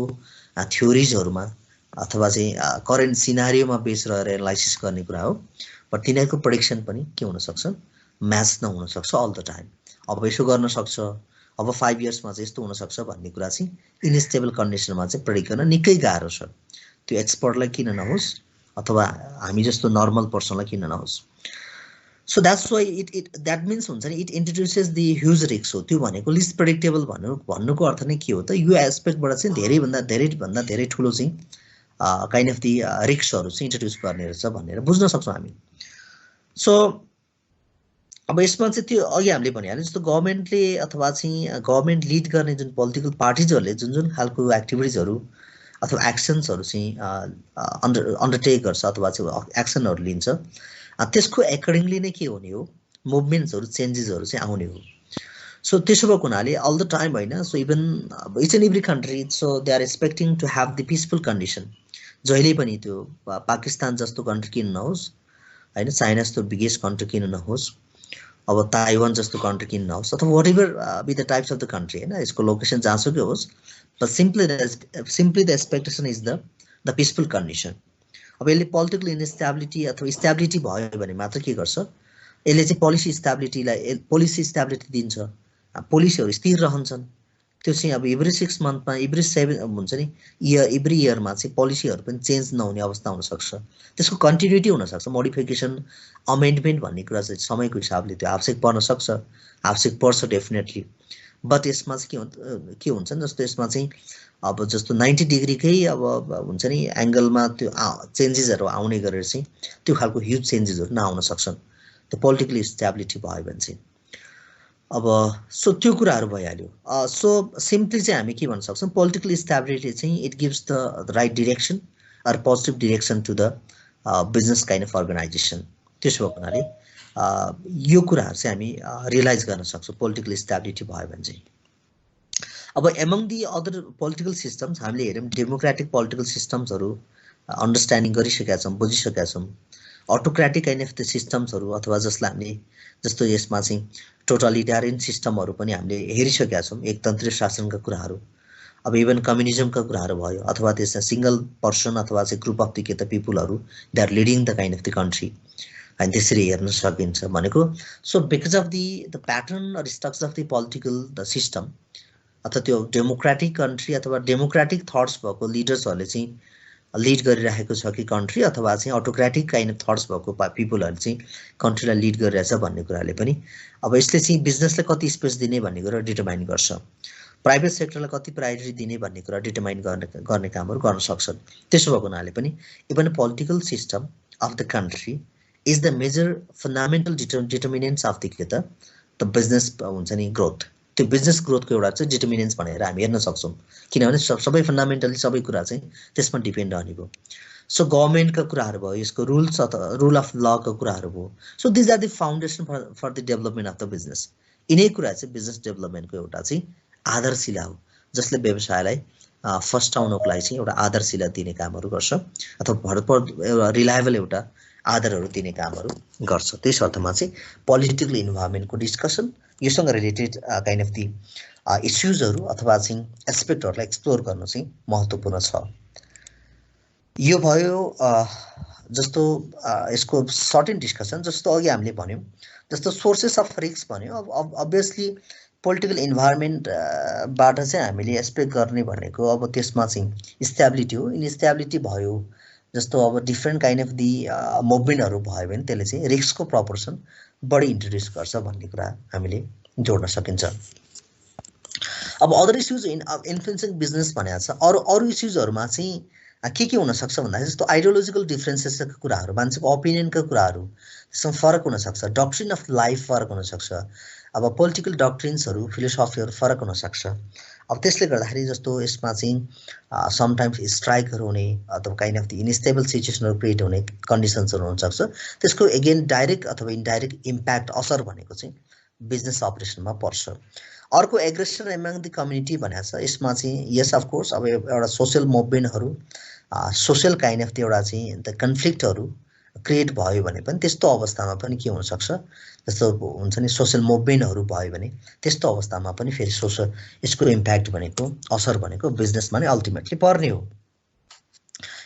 थ्योरिजहरुमा अथवा चाहिँ करेन्ट सिनारियोमा बेस रहेर एनालाइसिस गर्ने कुरा हो। बट तिनीहरूको प्रेडिक्सन पनि के हुन सक्छ, म्याच नहुन सक्छ अल द टाइम। अब यसो गर्न सक्छ, अब 5 इयर्समा चाहिँ यस्तो हुन सक्छ भन्ने कुरा चाहिँ इनस्टेबल कन्डिसनमा चाहिँ प्रेडिक्ट गर्न निकै गाह्रो छ। त्यो एक्सपर्टलाई किन नहोस् अथवा हामी जस्तो नर्मल पर्सनलाई किन नहोस्। So that's why that means हुन्छ नि it introduces the huge risk हो। त्यो भनेको लिस्ट प्रेडिक्टेबल भन्नुको अर्थ नै के हो त, यो एस्पेक्टबाट चाहिँ धेरैभन्दा धेरै ठुलो चाहिँ काइन्ड अफ दि रिस्कहरू चाहिँ इन्ट्रोड्युस गर्ने रहेछ भनेर बुझ्न सक्छौँ हामी। सो अब यसमा चाहिँ त्यो अघि हामीले भनिहाल्यो जस्तो गभर्मेन्टले अथवा चाहिँ गभर्मेन्ट लिड गर्ने जुन पोलिटिकल पार्टिजहरूले जुन खालको एक्टिभिटिजहरू अथवा एक्सन्सहरू चाहिँ अन्डरटेक गर्छ अथवा चाहिँ एक्सनहरू लिन्छ, त्यसको एकर्डिङली नै के हुने हो, मुभमेन्ट्सहरू चेन्जेसहरू चाहिँ आउने हो। सो त्यसो भएको हुनाले अल द टाइम होइन, so even each and every country so they are expecting to have the peaceful condition. जहिले पनि त्यो पाकिस्तान जस्तो कन्ट्री किन नहोस् होइन, चाइना जस्तो बिगेस्ट कन्ट्री किन नहोस्, अब ताइवान जस्तो कन्ट्री किन नहोस्, अथवा whatever be the types of the country होइन, यसको लोकेसन जहाँसुकै होस्, but simply the expectation is the peaceful condition. अब यसले पोलिटिकल इनस्टेबिलिटी अथवा स्टेबिलिटी भयो भने मात्र के गर्छ, यसले चाहिँ पोलिसी स्टेबिलिटी दिन्छ, पोलिसीहरू स्थिर रहन्छन्। त्यो चाहिँ अब एभ्री 6 मन्थमा एभ्री 7 हुन्छ नि एभ्री इयरमा चाहिँ पोलिसीहरू पनि चेन्ज नहुने अवस्था हुनसक्छ, त्यसको कन्टिन्युटी हुनसक्छ। मोडिफिकेसन अमेन्डमेन्ट भन्ने कुरा चाहिँ समयको हिसाबले त्यो आवश्यक पर्न सक्छ, आवश्यक पर्छ डेफिनेटली। बट यसमा चाहिँ के हुन्छ जस्तो यसमा चाहिँ अब जस्तो 90 डिग्रीकै अब हुन्छ नि एङ्गलमा त्यो चेन्जेसहरू आउने गरेर चाहिँ त्यो खालको ह्युज चेन्जेसहरू नआउन सक्छन् त्यो पोलिटिकल स्टेबिलिटी भयो भने चाहिँ। अब सो त्यो कुराहरू भइहाल्यो। सो सिम्पली चाहिँ हामी के भन्न सक्छौँ, पोलिटिकल स्टेबिलिटी चाहिँ it gives the right direction or positive direction to the business kind of organisation. त्यसो भएको हुनाले यो कुराहरू चाहिँ हामी रियलाइज गर्न सक्छौँ पोलिटिकल स्टेबिलिटी भयो भने चाहिँ। अब among the other political systems हामीले हेऱ्यौँ, डेमोक्रेटिक पोलिटिकल सिस्टम्सहरू अन्डरस्ट्यान्डिङ गरिसकेका छौँ, बुझिसकेका छौँ। अटोक्रेटिक काइन्ड अफ द सिस्टम्सहरू अथवा जसलाई हामीले जस्तो यसमा चाहिँ टोटलिटारियन सिस्टमहरू पनि हामीले हेरिसकेका छौँ, एकतन्त्रीय शासनका कुराहरू। अब इभन कम्युनिजमका कुराहरू भयो अथवा त्यसमा सिङ्गल पर्सन अथवा चाहिँ ग्रुप अफ द पिपुलहरू they are leading the kind of the country, अनि त्यसरी हेर्न सकिन्छ भनेको। So because of the pattern or structure of the political the system अथवा त्यो डेमोक्रेटिक कन्ट्री अथवा डेमोक्रेटिक थट्स भएको लिडर्सहरूले चाहिँ लिड गरिरहेको छ कि कन्ट्री, अथवा चाहिँ अटोक्रेटिक काइन्ड अफ थट्स भएको पिपुलहरूले चाहिँ कन्ट्रीलाई लिड गरिरहेछ भन्ने कुराले पनि अब यसले चाहिँ बिजनेसलाई कति स्पेस दिने भन्ने कुरा डिटरमाइन गर्छ, प्राइभेट सेक्टरलाई कति प्रायोरिटी दिने भन्ने कुरा डिटरमाइन गर्ने कामहरू गर्न सक्छन्। त्यसो भएको हुनाले पनि even political system of the country is the major fundamental determinants of the business हुन्छ नि ग्रोथ। त्यो बिजनेस ग्रोथको एउटा चाहिँ डिटर्मिनेन्ट्स भनेर हामी हेर्न सक्छौँ, किनभने सबै फन्डामेन्टली सबै कुरा चाहिँ त्यसमा डिपेन्ड रहने भयो। सो गभर्मेन्टका कुराहरू भयो, यसको रुल्स अथवा रुल अफ लका कुराहरू भयो। So these are the foundation for the development of the business. यिनै कुरा चाहिँ बिजनेस डेभलपमेन्टको एउटा चाहिँ आधारशिला हो, जसले व्यवसायलाई फस्टाउनको लागि चाहिँ एउटा आधारशिला दिने कामहरू गर्छ अथवा एउटा रिलायबल एउटा आधारहरू दिने कामहरू गर्छ। त्यस अर्थमा चाहिँ पोलिटिकल इन्भाइरोमेन्टको डिस्कसन योसँग रिलेटेड काइन्ड अफ दि इस्युजहरू अथवा चाहिँ एस्पेक्टहरूलाई एक्सप्लोर गर्न चाहिँ महत्त्वपूर्ण छ। यो भयो जस्तो यसको सर्टेन डिस्कसन। जस्तो अघि हामीले भन्यौँ जस्तो सोर्सेस अफ रिस्क भन्यो। अब अभियसली पोलिटिकल इन्भाइरोमेन्टबाट चाहिँ हामीले एक्सपेक्ट गर्ने भनेको अब त्यसमा चाहिँ स्टेबिलिटी हो। इनस्टेबिलिटी भयो जस्तो अब डिफ्रेन्ट काइन्ड अफ दि मुभमेन्टहरू भयो भने त्यसले चाहिँ रिस्कको प्रपोर्सन बढी इन्ट्रोड्युस गर्छ भन्ने कुरा हामीले जोड्न सकिन्छ। अब अदर इस्युज इन्फ्लुएन्सिङ बिजनेस भनेको छ। अरू इस्युजहरूमा चाहिँ के हुनसक्छ भन्दाखेरि जस्तो आइडियोलोजिकल डिफ्रेन्सेसका कुराहरू, मान्छेको ओपिनियनका कुराहरू, त्यसमा फरक हुनसक्छ। डक्ट्रिन अफ लाइफ फरक हुनसक्छ। अब पोलिटिकल डक्ट्रिन्सहरू फिलोसफीहरू फरक हुनसक्छ। अब त्यसले गर्दाखेरि जस्तो यसमा चाहिँ समटाइम्स स्ट्राइकहरू हुने अथवा काइन्ड अफ द इनस्टेबल सिचुएसनहरू क्रिएट हुने कन्डिसन्सहरू हुनसक्छ। त्यसको एगेन डाइरेक्ट अथवा इन्डाइरेक्ट इम्प्याक्ट असर भनेको चाहिँ बिजनेस अपरेसनमा पर्छ। अर्को एग्रेसन एमङ द कम्युनिटी भनेको छ। यसमा चाहिँ यस अफकोर्स अब एउटा सोसियल मुभमेन्टहरू, सोसियल काइन्ड अफ द एउटा चाहिँ द कन्फ्लिक्टहरू क्रिएट भयो भने पनि त्यस्तो अवस्थामा पनि के हुनसक्छ, जस्तो हुन्छ नि सोसल मुभमेन्टहरू भयो भने त्यस्तो अवस्थामा पनि फेरि सोसल यसको इम्प्याक्ट भनेको असर भनेको बिजनेसमा नै अल्टिमेटली पर्ने हो।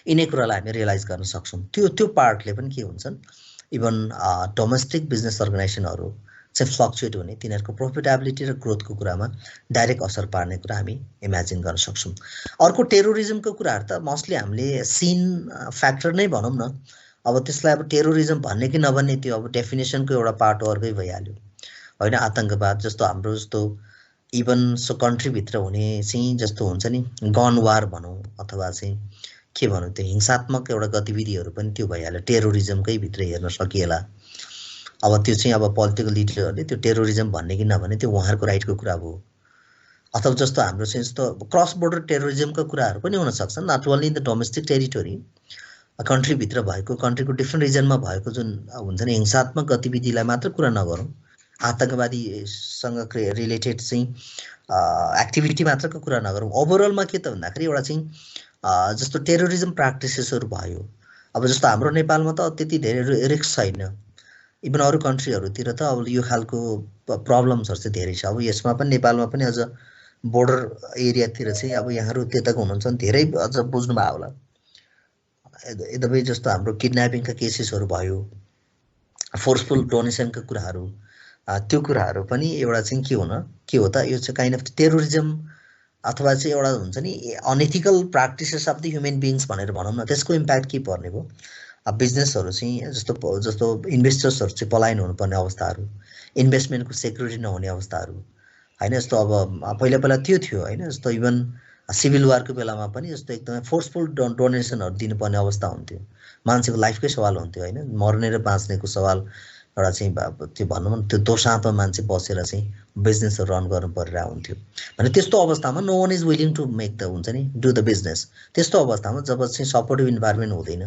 यिनै कुरालाई हामी रियलाइज गर्न सक्छौँ। त्यो पार्टले पनि के हुन्छन्, इभन डोमेस्टिक बिजनेस अर्गनाइजेसनहरू चाहिँ फ्लक्चुएट हुने, तिनीहरूको प्रोफिटेबिलिटी र ग्रोथको कुरामा डाइरेक्ट असर पार्ने कुरा हामी इमेजिन गर्न सक्छौँ। अर्को टेरोरिजमको कुराहरू त मोस्टली हामीले सिन फ्याक्टर नै भनौँ न। अब त्यसलाई अब टेरोरिजम भन्ने कि नभन्ने त्यो अब डेफिनेसनको एउटा पार्ट अर्कै भइहाल्यो होइन। आतङ्कवाद जस्तो हाम्रो जस्तो इभन सो कन्ट्रीभित्र हुने चाहिँ जस्तो हुन्छ नि गन वार भनौँ अथवा चाहिँ के भनौँ, त्यो हिंसात्मक एउटा गतिविधिहरू पनि त्यो भइहाल्यो, टेरोरिजमकै भित्र हेर्न सकिएला। अब त्यो चाहिँ अब पोलिटिकल लिडरहरूले त्यो टेरोरिजम भन्ने कि नभन्ने त्यो उहाँहरूको राइटको कुरा हो। अथवा जस्तो हाम्रो चाहिँ जस्तो क्रस बोर्डर टेरोरिजमका कुराहरू पनि हुनसक्छ, not only in the domestic territory, कन्ट्रीभित्र भएको, कन्ट्रीको डिफ्रेन्ट रिजनमा भएको जुन हुन्छ नि हिंसात्मक गतिविधिलाई मात्र कुरा नगरौँ, आतङ्कवादीसँग रिलेटेड चाहिँ एक्टिभिटी मात्रको कुरा नगरौँ। ओभरअलमा के त भन्दाखेरि एउटा चाहिँ जस्तो टेरोरिजम प्र्याक्टिसेसहरू भयो। अब जस्तो हाम्रो नेपालमा त त्यति धेरै रिस्क छैन, इभन अरू कन्ट्रीहरूतिर त अब यो खालको प्रब्लम्सहरू चाहिँ धेरै छ। अब यसमा पनि नेपालमा पनि अझ बोर्डर एरियातिर चाहिँ अब यहाँहरू त्यताको हुनुहुन्छ धेरै अझ बुझ्नुभयो होला। यद्यपि जस्तो हाम्रो किडन्यापिङका केसेसहरू भयो, फोर्सफुल डोनेसनका कुराहरू, त्यो कुराहरू पनि एउटा चाहिँ के हो त, यो चाहिँ काइन्ड अफ टेरोरिजम अथवा चाहिँ एउटा हुन्छ नि unethical practices of the human beings भनेर भनौँ न, त्यसको इम्प्याक्ट के पर्ने भयो। अब बिजनेसहरू चाहिँ जस्तो इन्भेस्टर्सहरू चाहिँ पलायन हुनुपर्ने अवस्थाहरू, इन्भेस्टमेन्टको सेक्युरिटी नहुने अवस्थाहरू होइन। जस्तो अब पहिला त्यो थियो होइन, जस्तो इभन सिभिल वारको बेलामा पनि जस्तो एकदमै फोर्सफुल डोनेसनहरू दिनुपर्ने अवस्था हुन्थ्यो, मान्छेको लाइफकै सवाल हुन्थ्यो होइन, मर्ने र बाँच्नेको सवाल एउटा चाहिँ त्यो भनौँ न त्यो दोसाँतमा मान्छे बसेर चाहिँ बिजनेसहरू रन गर्नु परिरहेको हुन्थ्यो भने त्यस्तो अवस्थामा no one is willing to make the हुन्छ नि डु द बिजनेस। त्यस्तो अवस्थामा जब चाहिँ सपोर्टिभ इन्भाइरोमेन्ट हुँदैन,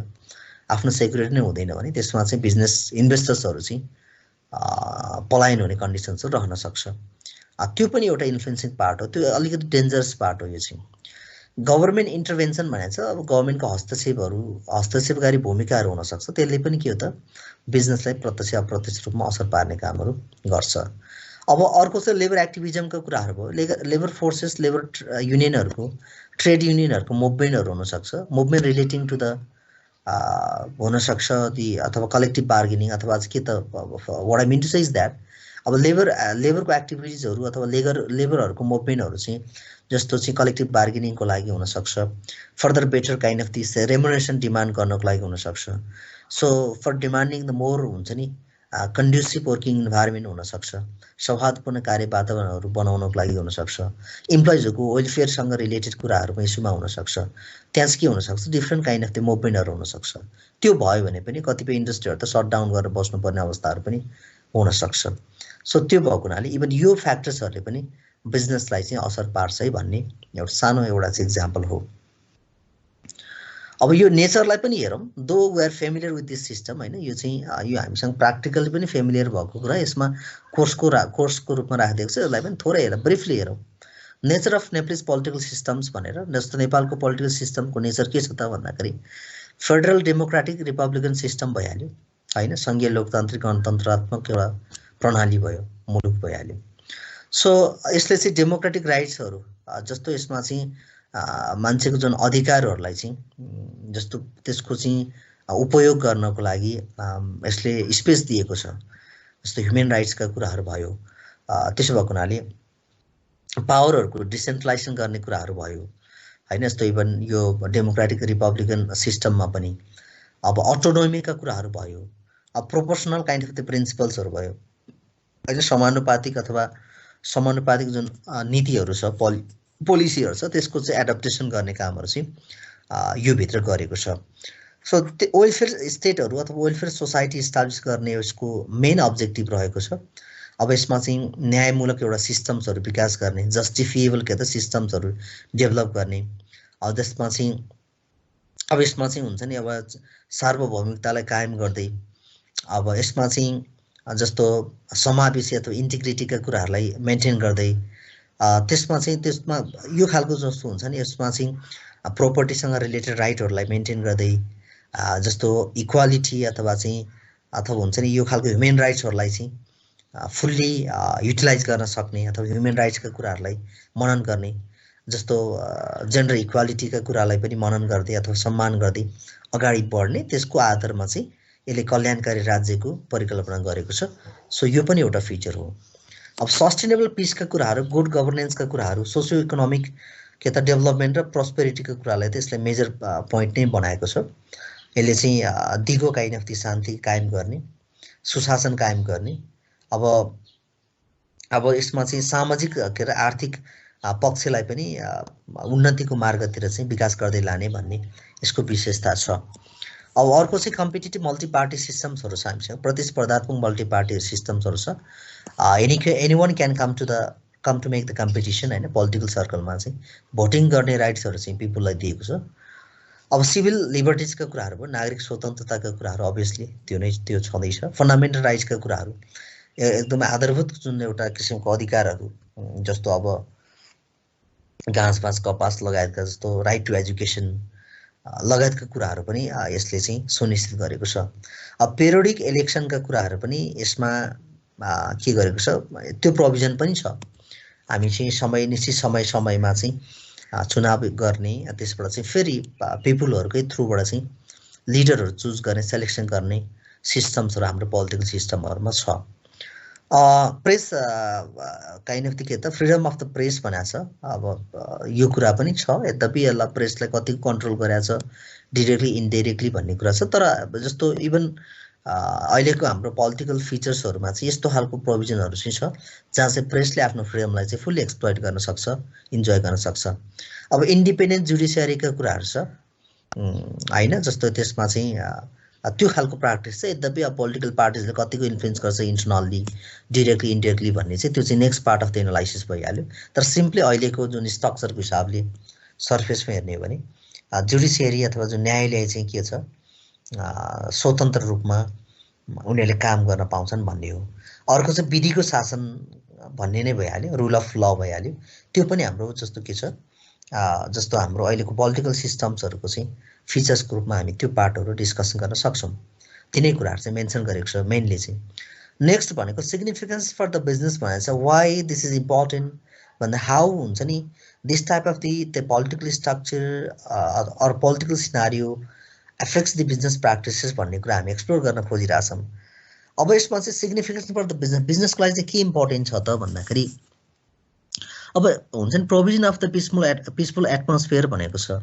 आफ्नो सेक्युरिटी नै हुँदैन भने त्यसमा चाहिँ बिजनेस इन्भेस्टर्सहरू चाहिँ पलायन हुने कन्डिसन्सहरू रहन सक्छ। त्यो पनि एउटा इन्फ्लुएन्सिङ पार्ट हो, त्यो अलिकति डेन्जरस पार्ट हो। यो चाहिँ गभर्मेन्ट इन्टरभेन्सन भनेको छ, अब गभर्मेन्टको हस्तक्षेपकारी भूमिकाहरू हुनसक्छ, त्यसले पनि के हो त बिजनेसलाई प्रत्यक्ष अप्रत्यक्ष रूपमा असर पार्ने कामहरू गर्छ। अब अर्को चाहिँ लेबर एक्टिभिजमको कुराहरू भयो, लेबर फोर्सेस, लेबर युनियनहरूको, ट्रेड युनियनहरूको मुभमेन्टहरू हुनसक्छ, मुभमेन्ट रिलेटिङ टु द हुनसक्छ अथवा कलेक्टिभ बार्गेनिङ अथवा के त what I mean to say is that अब लेबरको एक्टिभिटिजहरू अथवा लेबरहरूको मुभमेन्टहरू चाहिँ जस्तो चाहिँ कलेक्टिभ बार्गेनिङको लागि हुनसक्छ, further better kind of this remuneration demand गर्नको लागि हुनसक्छ। So for demanding the more हुन्छ नि कन्ड्युसिभ वर्किङ इन्भाइरोमेन्ट हुनसक्छ, सौहार्दपूर्ण कार्य वातावरणहरू बनाउनको लागि हुनसक्छ, इम्प्लोइजहरूको वेलफेयरसँग रिलेटेड कुराहरूमा इस्युमा हुनसक्छ, त्यहाँ चाहिँ के हुनसक्छ डिफ्रेन्ट काइन्ड अफ त्यो मुभमेन्टहरू हुनसक्छ। त्यो भयो भने पनि कतिपय इन्डस्ट्रीहरू त सट डाउन गरेर बस्नुपर्ने अवस्थाहरू पनि हुनसक्छ। सो त्यो भएको हुनाले इभन यो फ्याक्टर्सहरूले पनि बिजनेसलाई चाहिँ असर पार्छ है भन्ने एउटा सानो एउटा चाहिँ इक्जाम्पल हो। अब यो नेचरलाई पनि हेरौँ, though we are familiar with this system होइन, यो चाहिँ यो हामीसँग प्र्याक्टिकली पनि फेमिलियर भएको कुरा, यसमा कोर्सको रूपमा राखिदिएको छ, यसलाई पनि थोरै हेरौँ, ब्रिफली हेरौँ। Nature of Nepalese political systems भनेर, जस्तो नेपालको पोलिटिकल सिस्टमको नेचर के छ त भन्दाखेरि फेडरल डेमोक्रेटिक रिपब्लिकन सिस्टम भइहाल्यो होइन, सङ्घीय लोकतान्त्रिक गणतन्त्रात्मक एउटा प्रणाली भयो, मुलुक भइहाल्यो। सो यसले चाहिँ डेमोक्रेटिक राइट्सहरू जस्तो यसमा चाहिँ मान्छेको जुन अधिकारहरूलाई चाहिँ जस्तो त्यसको चाहिँ उपयोग गर्नको लागि यसले स्पेस दिएको छ, जस्तो ह्युमन राइट्सका कुराहरू भयो। त्यसो भएको हुनाले पावरहरूको डिसेन्ट्रलाइजेसन गर्ने कुराहरू भयो होइन, जस्तो इभन यो डेमोक्रेटिक रिपब्लिकन सिस्टममा पनि अब अटोनोमीका कुराहरू भयो, अब प्रोपोर्सनल काइन्ड अफ द प्रिन्सिपल्सहरू भयो होइन, समानुपातिक अथवा समानुपातिक जुन नीतिहरू छ, पोलिसीहरू छ, त्यसको चाहिँ एडप्टेसन गर्ने कामहरू चाहिँ यो भित्र गरेको छ। सो त्यो वेलफेयर स्टेटहरू अथवा वेलफेयर सोसाइटी इस्टाब्लिस गर्ने यसको मेन अब्जेक्टिभ रहेको छ। अब यसमा चाहिँ न्यायमूलक एउटा सिस्टम्सहरू विकास गर्ने, जस्टिफिएबल के त सिस्टम्सहरू डेभलप गर्ने, अब त्यसमा चाहिँ अब यसमा चाहिँ हुन्छ नि अब सार्वभौमिकतालाई कायम गर्दै, अब यसमा चाहिँ जस्तो समावेशी अथवा इन्टिग्रिटीका कुराहरूलाई मेन्टेन गर्दै, त्यसमा यो खालको जस्तो हुन्छ नि यसमा चाहिँ प्रोपर्टीसँग रिलेटेड राइटहरूलाई मेन्टेन गर्दै, जस्तो इक्वालिटी अथवा हुन्छ नि यो खालको ह्युमन राइट्सहरूलाई चाहिँ फुल्ली युटिलाइज गर्न सक्ने अथवा ह्युमन राइट्सका कुराहरूलाई मनन गर्ने, जस्तो जेन्डर इक्वालिटीका कुरालाई पनि मनन गर्दै अथवा सम्मान गर्दै अगाडि बढ्ने, त्यसको आधारमा चाहिँ यसले कल्याणकारी राज्यको परिकल्पना गरेको छ। सो यो पनि एउटा फिचर हो। अब सस्टेनेबल पिसका कुराहरू, गुड गभर्नेन्सका कुराहरू, सोसियो इकोनोमिक के त डेभलपमेन्ट र प्रोस्पेरिटीका कुरालाई त यसले मेजर पोइन्ट नै बनाएको छ। यसले चाहिँ दिगो काइन्ड अफ दी शान्ति कायम गर्ने, सुशासन कायम गर्ने। अब यसमा चाहिँ सामाजिक के अरे आर्थिक पक्षलाई पनि उन्नतिको मार्गतिर चाहिँ विकास गर्दै लाने भन्ने यसको विशेषता छ। अब अर्को चाहिँ कम्पिटिटिभ मल्टी पार्टी सिस्टम्सहरू छ हामीसँग, प्रतिस्पर्धात्मक मल्टी पार्टी सिस्टम्सहरू छ। Anyone can come to make the competition हैन, पोलिटिकल सर्कलमा चाहिँ भोटिङ गर्ने राइट्सहरू चाहिँ पिपुललाई दिएको छ। अब सिभिल लिबर्टिजका कुराहरू भयो, नागरिक स्वतन्त्रताका कुराहरू अभियसली त्यो छँदैछ। फन्डामेन्टल राइट्सका कुराहरू एकदमै आधारभूत जुन एउटा किसिमको अधिकारहरू, जस्तो अब घाँस कपास लगायतका जस्तो राइट टु एजुकेसन लगायतका कुराहरू पनि यसले चाहिँ सुनिश्चित गरेको छ। अब पेरियोडिक इलेक्सनका कुराहरू पनि यसमा के गरेको छ, त्यो प्रोभिजन पनि छ। हामी चाहिँ निश्चित समयमा चाहिँ चुनाव गर्ने, त्यसबाट चाहिँ फेरि पिपुलहरूकै थ्रुबाट चाहिँ लिडरहरू चुज गर्ने, सेलेक्सन गर्ने सिस्टम्सहरू हाम्रो पोलिटिकल सिस्टमहरूमा छ। प्रेस काइन्ड अफ के त फ्रिडम अफ द प्रेस भनेको छ। अब यो कुरा पनि छ, यद्यपि यसलाई प्रेसलाई कति कन्ट्रोल गरेको छ डिरेक्टली इन्डाइरेक्टली भन्ने कुरा छ। तर जस्तो इभन अहिलेको हाम्रो पोलिटिकल फिचर्सहरूमा चाहिँ यस्तो खालको प्रोभिजनहरू चाहिँ छ जहाँ चाहिँ प्रेसले आफ्नो फ्रिडमलाई चाहिँ फुल्ली एक्सप्लोइट गर्न सक्छ, इन्जोय गर्न सक्छ। अब इन्डिपेन्डेन्ट जुडिसियरीका कुराहरू छ हैन, जस्तो त्यसमा चाहिँ त्यो खालको प्र्याक्टिस छ। यद्यपि अब पोलिटिकल पार्टिजले कतिको इन्फ्लुएन्स गर्छ इन्टरनल्ली, डिरेक्टली इन्डाइरेक्टली भन्ने चाहिँ त्यो चाहिँ next part of the analysis भइहाल्यो। तर सिम्पली अहिलेको जुन स्ट्रक्चरको हिसाबले सर्फेसमा हेर्ने हो भने जुडिसियरी अथवा जुन न्यायालय चाहिँ के छ, स्वतन्त्र रूपमा उनीहरूले काम गर्न पाउँछन् भन्ने हो। अर्को चाहिँ विधिको शासन भन्ने नै भइहाल्यो, रुल अफ ल भइहाल्यो। त्यो पनि हाम्रो जस्तो के छ, जस्तो हाम्रो अहिलेको पोलिटिकल सिस्टम्सहरूको चाहिँ फिचर्सको रूपमा हामी त्यो पार्टहरू डिस्कसन गर्न सक्छौँ। तिनै कुराहरू चाहिँ मेन्सन गरेको छ मेनली चाहिँ। नेक्स्ट भनेको सिग्निफिकेन्स फर द बिजनेस भनेको छ, वाइ दिस इज इम्पोर्टेन्ट भन्दा हाउ हुन्छ नि this type of the political structure or political scenario affects the business practices भन्ने कुरा हामी एक्सप्लोर गर्न खोजिरहेछौँ। अब यसमा चाहिँ सिग्निफिकेन्स फर द बिजनेसको लागि चाहिँ के इम्पोर्टेन्ट छ त भन्दाखेरि, अब हुन्छ नि provision of the peaceful atmosphere भनेको छ।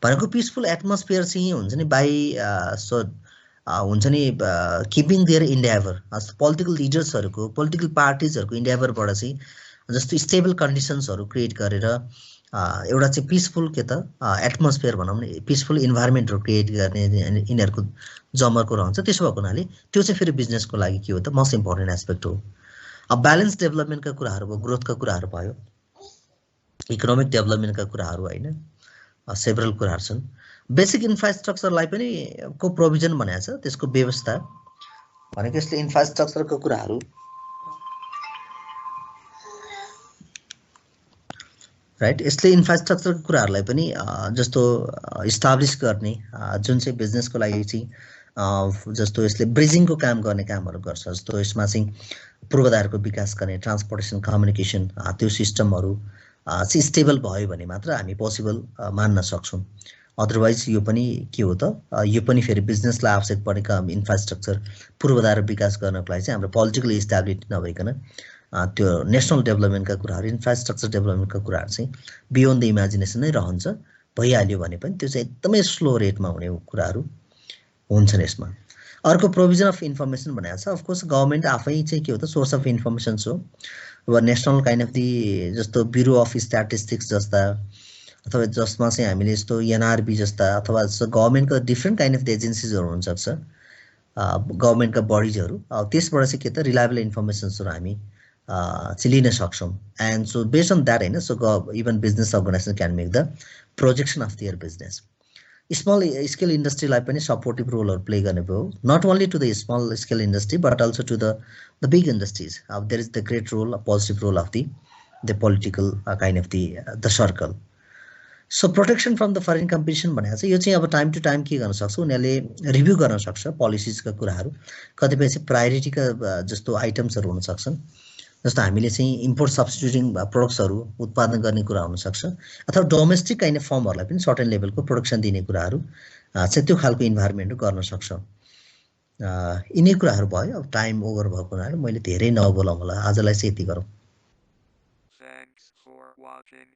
भनेको पिसफुल एटमोस्फियर चाहिँ हुन्छ नि बाई हुन्छ नि किपिङ देयर इन्डेभर, पोलिटिकल लिडर्सहरूको, पोलिटिकल पार्टिजहरूको इन्डेभरबाट चाहिँ जस्तो स्टेबल कन्डिसन्सहरू क्रिएट गरेर एउटा चाहिँ पिसफुल के त एटमोस्फियर भनौँ न, पिसफुल इन्भाइरोमेन्टहरू क्रिएट गर्ने यिनीहरूको जमर्को रहन्छ। त्यसो भएको हुनाले त्यो चाहिँ फेरि बिजनेसको लागि के हो त मोस्ट इम्पोर्टेन्ट एस्पेक्ट हो। अब ब्यालेन्स डेभलपमेन्टका कुराहरू भयो, ग्रोथका कुराहरू भयो, इकोनोमिक डेभलपमेन्टका कुराहरू होइन, सेभरल कुराहरू छन्। बेसिक इन्फ्रास्ट्रक्चरलाई पनि को प्रोभिजन भनेको छ, त्यसको व्यवस्था भनेको यसले इन्फ्रास्ट्रक्चरको कुराहरू राइट, यसले इन्फ्रास्ट्रक्चरको कुराहरूलाई पनि जस्तो इस्टाब्लिस गर्ने, जुन चाहिँ बिजनेसको लागि चाहिँ जस्तो यसले ब्रिजिङको काम गर्ने कामहरू गर्छ। जस्तो यसमा चाहिँ पूर्वाधारको विकास गर्ने, ट्रान्सपोर्टेसन, कम्युनिकेसन, त्यो सिस्टमहरू चाहिँ स्टेबल भयो भने मात्र हामी पोसिबल मान्न सक्छौँ। अदरवाइज यो पनि के हो त, यो पनि फेरि बिजनेसलाई आवश्यक परेका इन्फ्रास्ट्रक्चर पूर्वाधार विकास गर्नको लागि चाहिँ हाम्रो पोलिटिकल स्टेबिलिटी नभइकन त्यो नेसनल डेभलपमेन्टका कुराहरू, इन्फ्रास्ट्रक्चर डेभलपमेन्टका कुराहरू चाहिँ बियोन्ड द इमेजिनेसन नै रहन्छ। भइहाल्यो भने पनि त्यो चाहिँ एकदमै स्लो रेटमा हुने कुराहरू हुन्छन् यसमा। अर्को प्रोभिजन अफ इन्फर्मेसन भनेको छ। अफकोर्स गभर्मेन्ट आफै चाहिँ के हो त सोर्स अफ इन्फर्मेसन हो। अब नेसनल काइन्ड अफ दि जस्तो ब्युरो अफ स्ट्याटिस्टिक्स जस्ता अथवा जसमा चाहिँ हामीले यस्तो एनआरबी जस्ता अथवा गभर्मेन्टको डिफ्रेन्ट काइन्ड अफ द एजेन्सिजहरू हुनसक्छ, गभर्मेन्टका बडिजहरू, त्यसबाट चाहिँ के त रिलायबल इन्फर्मेसन्सहरू हामी चाहिँ लिन सक्छौँ। And so based on that होइन, so even business organisation can make the projection of their business. Small scale इन्डस्ट्रीलाई पनि सपोर्टिभ रोलहरू प्ले गर्ने भयो, not only to the small scale industry but also to the big industries. अब there is the great role, positive role of the political kind of the circle. So protection from the foreign competition भनेको चाहिँ यो चाहिँ अब time to time के गर्न सक्छ उनीहरूले रिभ्यू गर्न सक्छ पोलिसिजका कुराहरू कतिपय चाहिँ प्रायोरिटीका जस्तो आइटम्सहरू हुन सक्छन् जस्तो हामीले चाहिँ इम्पोर्ट सब्स्टिट्युटिङ प्रोडक्ट्सहरू उत्पादन गर्ने कुरा हुनसक्छ अथवा डोमेस्टिक काइन्ड अफ फर्महरूलाई पनि सर्टेन लेभलको प्रोडक्सन दिने कुराहरू चाहिँ त्यो खालको इन्भाइरोमेन्ट गर्न सक्छ यिनै कुराहरू भयो अब टाइम ओभर भएको हुनाले मैले धेरै नबोलाउँ होला आजलाई चाहिँ यति गरौँ Thanks for watching.